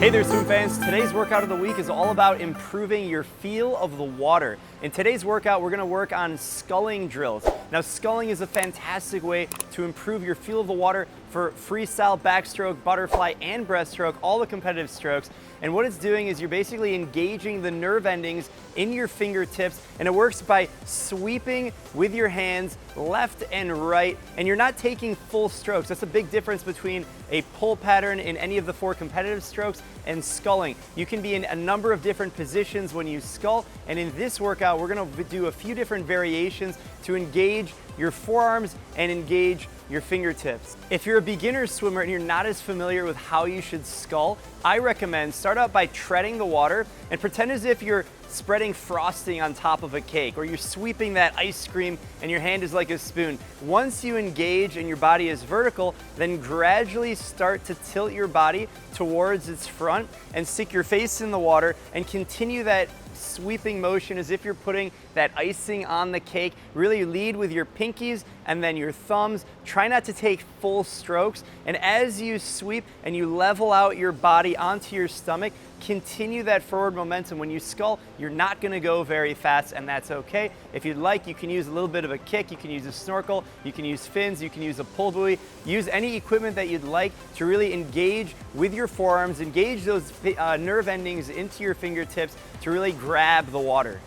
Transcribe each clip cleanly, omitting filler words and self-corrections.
Hey there, swim fans. Today's workout of the week is all about improving your feel of the water. In today's workout, we're gonna work on sculling drills. Now, sculling is a fantastic way to improve your feel of the water for freestyle, backstroke, butterfly, and breaststroke, all the competitive strokes. And what it's doing is you're basically engaging the nerve endings in your fingertips, and it works by sweeping with your hands left and right, and you're not taking full strokes. That's a big difference between a pull pattern in any of the 4 competitive strokes and sculling. You can be in a number of different positions when you scull, and in this workout, we're gonna do a few different variations to engage your forearms and engage your fingertips. If you're a beginner swimmer and you're not as familiar with how you should scull, I recommend start out by treading the water and pretend as if you're spreading frosting on top of a cake, or you're sweeping that ice cream and your hand is like a spoon. Once you engage and your body is vertical, then gradually start to tilt your body towards its front and stick your face in the water and continue that sweeping motion as if you're putting that icing on the cake. Really lead with your pinkies and then your thumbs. Try not to take full strokes. And as you sweep and you level out your body onto your stomach, continue that forward momentum. When you scull, you're not gonna go very fast, and that's okay. If you'd like, you can use a little bit of a kick, you can use a snorkel, you can use fins, you can use a pull buoy. Use any equipment that you'd like to really engage with your forearms, engage those nerve endings into your fingertips to really grab the water.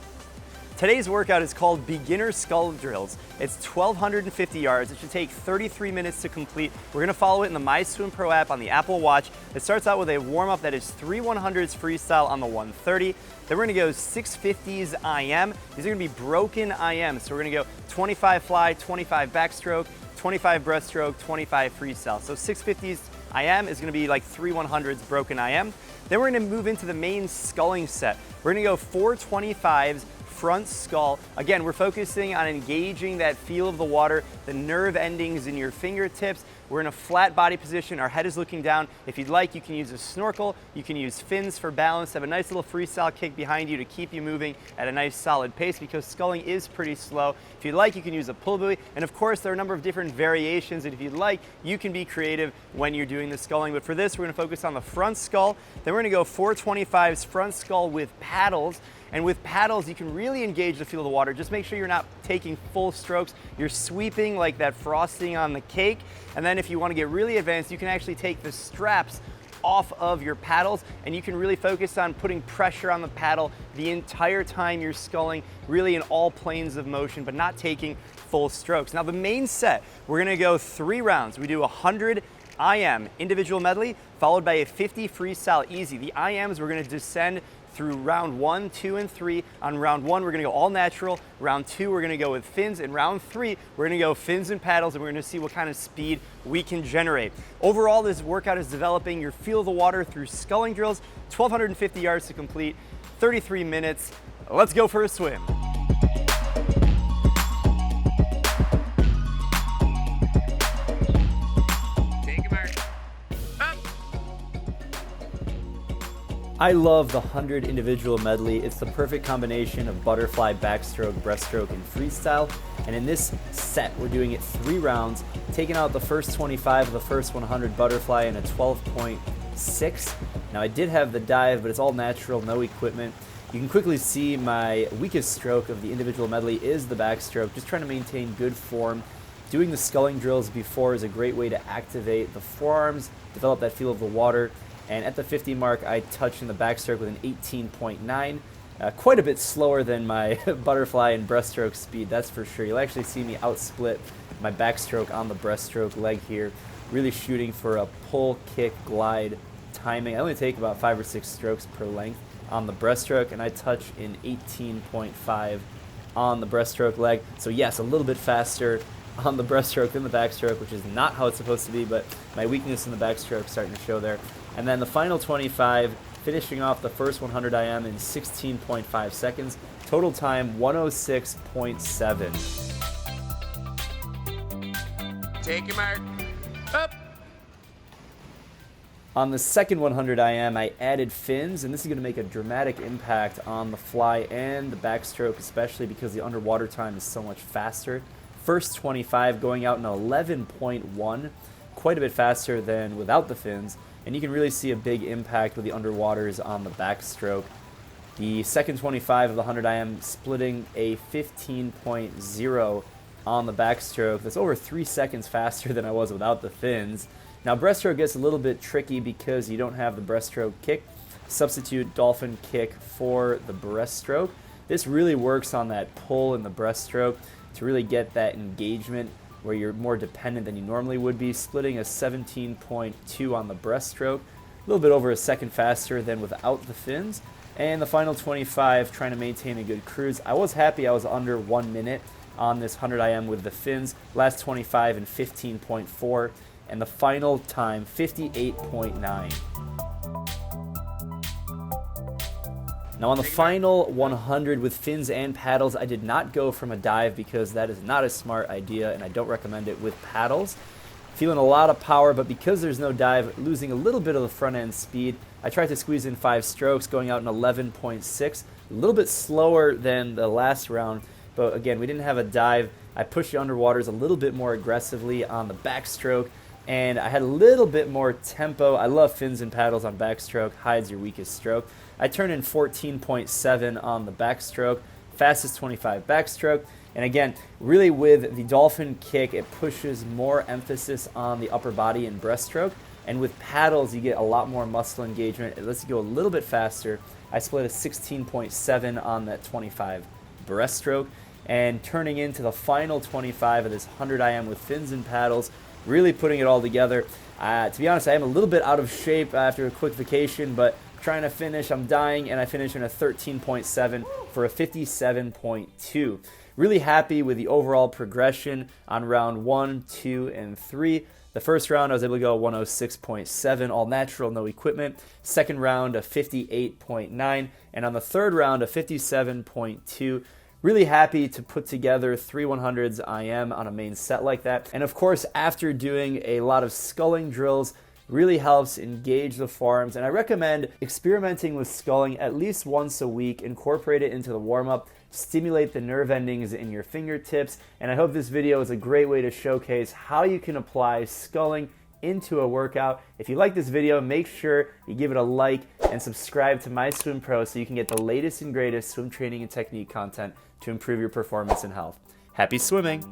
Today's workout is called Beginner Scull Drills. It's 1,250 yards. It should take 33 minutes to complete. We're gonna follow it in the MySwimPro app on the Apple Watch. It starts out with a warm-up that is 3 100s freestyle on the 130. Then we're gonna go 650s IM. These are gonna be broken IM. So we're gonna go 25 fly, 25 backstroke, 25 breaststroke, 25 freestyle. So 650s IM is gonna be like 3 100s broken IM. Then we're gonna move into the main sculling set. We're gonna go 4 25s front scull. Again, we're focusing on engaging that feel of the water, the nerve endings in your fingertips. We're in a flat body position. Our head is looking down. If you'd like, you can use a snorkel. You can use fins for balance. Have a nice little freestyle kick behind you to keep you moving at a nice solid pace, because sculling is pretty slow. If you'd like, you can use a pull buoy. And of course, there are a number of different variations. And if you'd like, you can be creative when you're doing the sculling. But for this, we're gonna focus on the front scull. Then we're gonna go 4 25s front scull with paddles. And with paddles, you can really engage the feel of the water. Just make sure you're not taking full strokes. You're sweeping like that frosting on the cake. And then if you want to get really advanced, you can actually take the straps off of your paddles, and you can really focus on putting pressure on the paddle the entire time you're sculling, really in all planes of motion, but not taking full strokes. Now, the main set, we're gonna go 3 rounds. We do 100 IM, individual medley, followed by a 50 freestyle easy. The IMs, we're gonna descend through round 1, 2, and 3. On round 1, we're gonna go all natural. Round 2, we're gonna go with fins. And round 3, we're gonna go fins and paddles, and we're gonna see what kind of speed we can generate. Overall, this workout is developing your feel of the water through sculling drills, 1,250 yards to complete, 33 minutes. Let's go for a swim. I love the 100 individual medley. It's the perfect combination of butterfly, backstroke, breaststroke, and freestyle. And in this set, we're doing it 3 rounds, taking out the first 25 of the first 100 butterfly in a 12.6. Now, I did have the dive, but it's all natural, no equipment. You can quickly see my weakest stroke of the individual medley is the backstroke, just trying to maintain good form. Doing the sculling drills before is a great way to activate the forearms, develop that feel of the water. And at the 50 mark, I touched in the backstroke with an 18.9, quite a bit slower than my butterfly and breaststroke speed, that's for sure. You'll actually see me outsplit my backstroke on the breaststroke leg here, really shooting for a pull, kick, glide timing. I only take about 5 or 6 strokes per length on the breaststroke, and I touch in 18.5 on the breaststroke leg. So yes, a little bit faster on the breaststroke than the backstroke, which is not how it's supposed to be, but my weakness in the backstroke is starting to show there. And then the final 25, finishing off the first 100 IM in 16.5 seconds. Total time, 106.7. Take your mark. Up. On the second 100 IM, I added fins, and this is going to make a dramatic impact on the fly and the backstroke, especially because the underwater time is so much faster. First 25 going out in 11.1. quite a bit faster than without the fins, and you can really see a big impact with the underwaters on the backstroke. The second 25 of the 100 IM splitting a 15.0 on the backstroke. That's over 3 seconds faster than I was without the fins. Now breaststroke gets a little bit tricky because you don't have the breaststroke kick. Substitute dolphin kick for the breaststroke. This really works on that pull in the breaststroke to really get that engagement where you're more dependent than you normally would be. Splitting a 17.2 on the breaststroke, a little bit over a second faster than without the fins. And the final 25, trying to maintain a good cruise. I was happy I was under 1 minute on this 100 IM with the fins. Last 25 in 15.4, and the final time 58.9. Now on the final 100 with fins and paddles, I did not go from a dive because that is not a smart idea, and I don't recommend it with paddles. Feeling a lot of power, but because there's no dive, losing a little bit of the front end speed. I tried to squeeze in 5 strokes, going out in 11.6, a little bit slower than the last round, but again, we didn't have a dive. I pushed the underwaters a little bit more aggressively on the backstroke, and I had a little bit more tempo. I love fins and paddles on backstroke, hides your weakest stroke. I turned in 14.7 on the backstroke, fastest 25 backstroke. And again, really with the dolphin kick, it pushes more emphasis on the upper body and breaststroke. And with paddles, you get a lot more muscle engagement. It lets you go a little bit faster. I split a 16.7 on that 25 breaststroke. And turning into the final 25 of this 100 IM with fins and paddles, really putting it all together. To be honest, I am a little bit out of shape after a quick vacation, but trying to finish, I'm dying, and I finished in a 13.7 for a 57.2. Really happy with the overall progression on round 1, 2, and 3. The first round I was able to go 106.7, all natural, no equipment. Second round a 58.9, and on the third round a 57.2. Really happy to put together 3 100s IM on a main set like that. And of course, after doing a lot of sculling drills, really helps engage the forearms, and I recommend experimenting with sculling at least once a week. Incorporate it into the warm-up, stimulate the nerve endings in your fingertips, and I hope this video is a great way to showcase how you can apply sculling into a workout. If you like this video, make sure you give it a like and subscribe to My Swim Pro so you can get the latest and greatest swim training and technique content to improve your performance and health. Happy swimming!